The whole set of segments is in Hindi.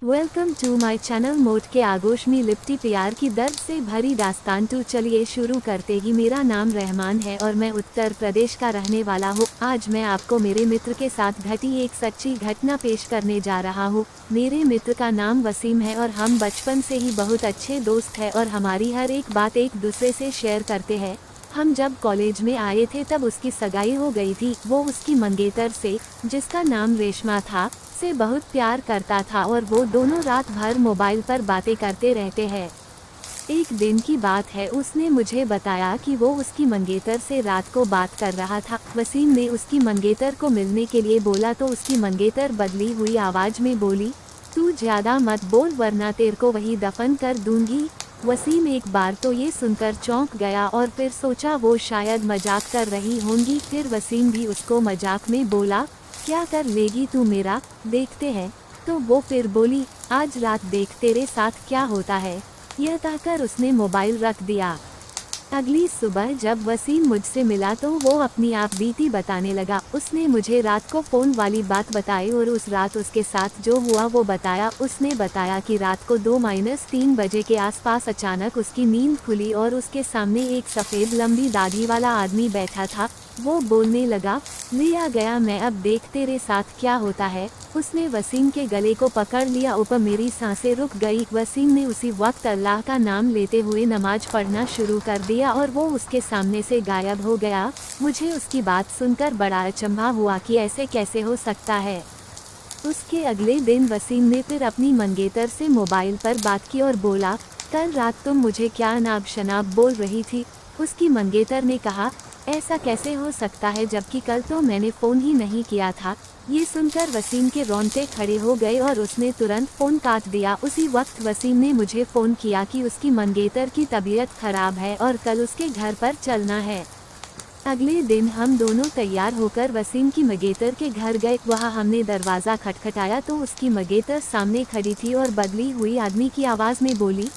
Welcome to my channel. मोट के आगोश में लिपटी प्यार की दर्द से भरी दास्तान। तो चलिए शुरू करते ही। मेरा नाम रहमान है और मैं उत्तर प्रदेश का रहने वाला हूँ। आज मैं आपको मेरे मित्र के साथ घटी एक सच्ची घटना पेश करने जा रहा हूँ। मेरे मित्र का नाम वसीम है और हम बचपन से ही बहुत अच्छे दोस्त हैं और हमारी हर एक बात एक दूसरे से शेयर करते हैं। हम जब कॉलेज में आए थे तब उसकी सगाई हो गई थी। वो उसकी मंगेतर से, जिसका नाम रेशमा था, से बहुत प्यार करता था और वो दोनों रात भर मोबाइल पर बातें करते रहते हैं। एक दिन की बात है, उसने मुझे बताया कि वो उसकी मंगेतर से रात को बात कर रहा था। वसीम ने उसकी मंगेतर को मिलने के लिए बोला तो उसकी मंगेतर बदली हुई आवाज में बोली, तू ज्यादा मत बोल वरना तेरे को वही दफन कर दूंगी। वसीम एक बार तो ये सुनकर चौंक गया और फिर सोचा वो शायद मजाक कर रही होंगी। फिर वसीम भी उसको मजाक में बोला, क्या कर लेगी तू मेरा, देखते हैं। तो वो फिर बोली, आज रात देख तेरे साथ क्या होता है। यह कहकर उसने मोबाइल रख दिया। अगली सुबह जब वसीम मुझसे मिला तो वो अपनी आप बीती बताने लगा। उसने मुझे रात को फ़ोन वाली बात बताई और उस रात उसके साथ जो हुआ वो बताया। उसने बताया कि रात को 2-3 बजे के आसपास अचानक उसकी नींद खुली और उसके सामने एक सफ़ेद लंबी दाढ़ी वाला आदमी बैठा था। वो बोलने लगा, लिया गया मैं अब देख तेरे साथ क्या होता है। उसने वसीम के गले को पकड़ लिया। ऊपर मेरी सांसें रुक गई। वसीम ने उसी वक्त अल्लाह का नाम लेते हुए नमाज पढ़ना शुरू कर दिया और वो उसके सामने से गायब हो गया। मुझे उसकी बात सुनकर बड़ा अचंभा हुआ कि ऐसे कैसे हो सकता है। उसके अगले दिन वसीम ने फिर अपनी मंगेतर से मोबाइल पर बात की और बोला, कल रात तुम मुझे क्या नाब शनाब बोल रही थी। उसकी मंगेतर ने कहा, ऐसा कैसे हो सकता है जबकि कल तो मैंने फ़ोन ही नहीं किया था। ये सुनकर वसीम के रोंगटे खड़े हो गए और उसने तुरंत फ़ोन काट दिया। उसी वक्त वसीम ने मुझे फ़ोन किया कि उसकी मंगेतर की तबीयत खराब है और कल उसके घर पर चलना है। अगले दिन हम दोनों तैयार होकर वसीम की मंगेतर के घर गए। वहाँ हमने दरवाज़ा खटखटाया तो उसकी मंगेतर सामने खड़ी थी और बदली हुई आदमी की आवाज़ में बोली,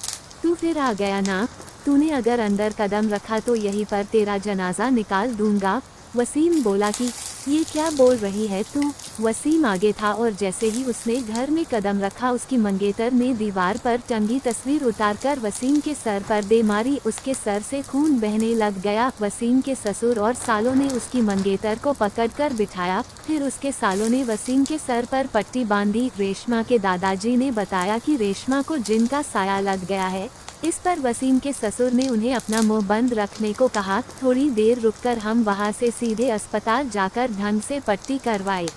तू फिर आ गया ना, तूने अगर अंदर कदम रखा तो यहीं पर तेरा जनाजा निकाल दूंगा। वसीम बोला कि ये क्या बोल रही है तू। वसीम आगे था और जैसे ही उसने घर में कदम रखा उसकी मंगेतर ने दीवार पर टंगी तस्वीर उतारकर वसीम के सर पर दे मारी। उसके सर से खून बहने लग गया। वसीम के ससुर और सालों ने उसकी मंगेतर को पकड़कर बिठाया। फिर उसके सालों ने वसीम के सर पर पट्टी बांधी। रेशमा के दादाजी ने बताया कि रेशमा को जिन का साया लग गया है। इस पर वसीम के ससुर ने उन्हें अपना मुंह बंद रखने को कहा। थोड़ी देर रुककर हम वहां से सीधे अस्पताल जाकर ढंग से पट्टी करवाई।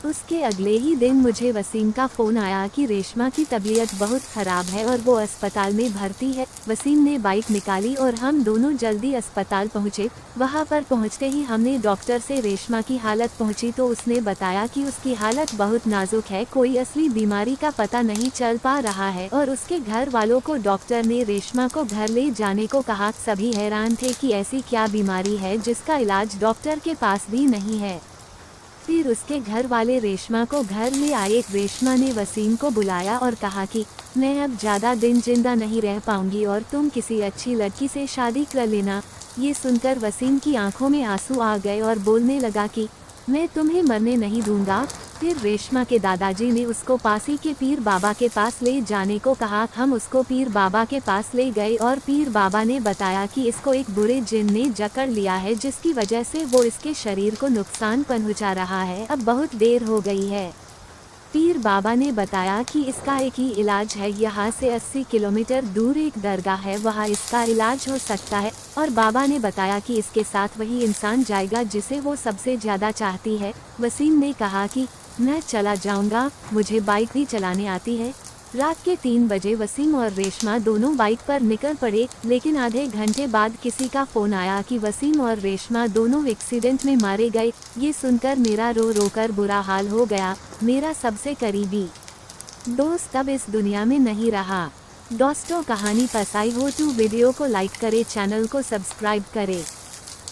उसके अगले ही दिन मुझे वसीम का फ़ोन आया कि रेशमा की तबीयत बहुत ख़राब है और वो अस्पताल में भर्ती है। वसीम ने बाइक निकाली और हम दोनों जल्दी अस्पताल पहुँचे। वहाँ पर पहुँचते ही हमने डॉक्टर से रेशमा की हालत पूछी तो उसने बताया कि उसकी हालत बहुत नाजुक है, कोई असली बीमारी का पता नहीं चल पा रहा है और उसके घर वालों को डॉक्टर ने रेशमा को घर ले जाने को कहा। सभी हैरान थे कि ऐसी क्या बीमारी है जिसका इलाज डॉक्टर के पास भी नहीं है। फिर उसके घर वाले रेशमा को घर ले आए। रेशमा ने वसीम को बुलाया और कहा कि मैं अब ज़्यादा दिन जिंदा नहीं रह पाऊंगी और तुम किसी अच्छी लड़की से शादी कर लेना। ये सुनकर वसीम की आंखों में आंसू आ गए और बोलने लगा कि मैं तुम्हें मरने नहीं दूंगा। फिर रेशमा के दादाजी ने उसको पासी के पीर बाबा के पास ले जाने को कहा। हम उसको पीर बाबा के पास ले गए और पीर बाबा ने बताया कि इसको एक बुरे जिन ने जकड़ लिया है जिसकी वजह से वो इसके शरीर को नुकसान पहुंचा रहा है। अब बहुत देर हो गई है। पीर बाबा ने बताया कि इसका एक ही इलाज है, यहाँ से 80 किलोमीटर दूर एक दरगाह है, वहाँ इसका इलाज हो सकता है। और बाबा ने बताया कि इसके साथ वही इंसान जाएगा जिसे वो सबसे ज़्यादा चाहती है। वसीम ने कहा कि मैं चला जाऊंगा, मुझे बाइक भी चलाने आती है। रात के 3 बजे वसीम और रेशमा दोनों बाइक पर निकल पड़े, लेकिन आधे घंटे बाद किसी का फ़ोन आया कि वसीम और रेशमा दोनों एक्सीडेंट में मारे गए। ये सुनकर मेरा रो रो कर बुरा हाल हो गया। मेरा सबसे करीबी दोस्त अब इस दुनिया में नहीं रहा। दोस्तों, कहानी पसंद आई हो तो वीडियो को लाइक करें, चैनल को सब्सक्राइब करें।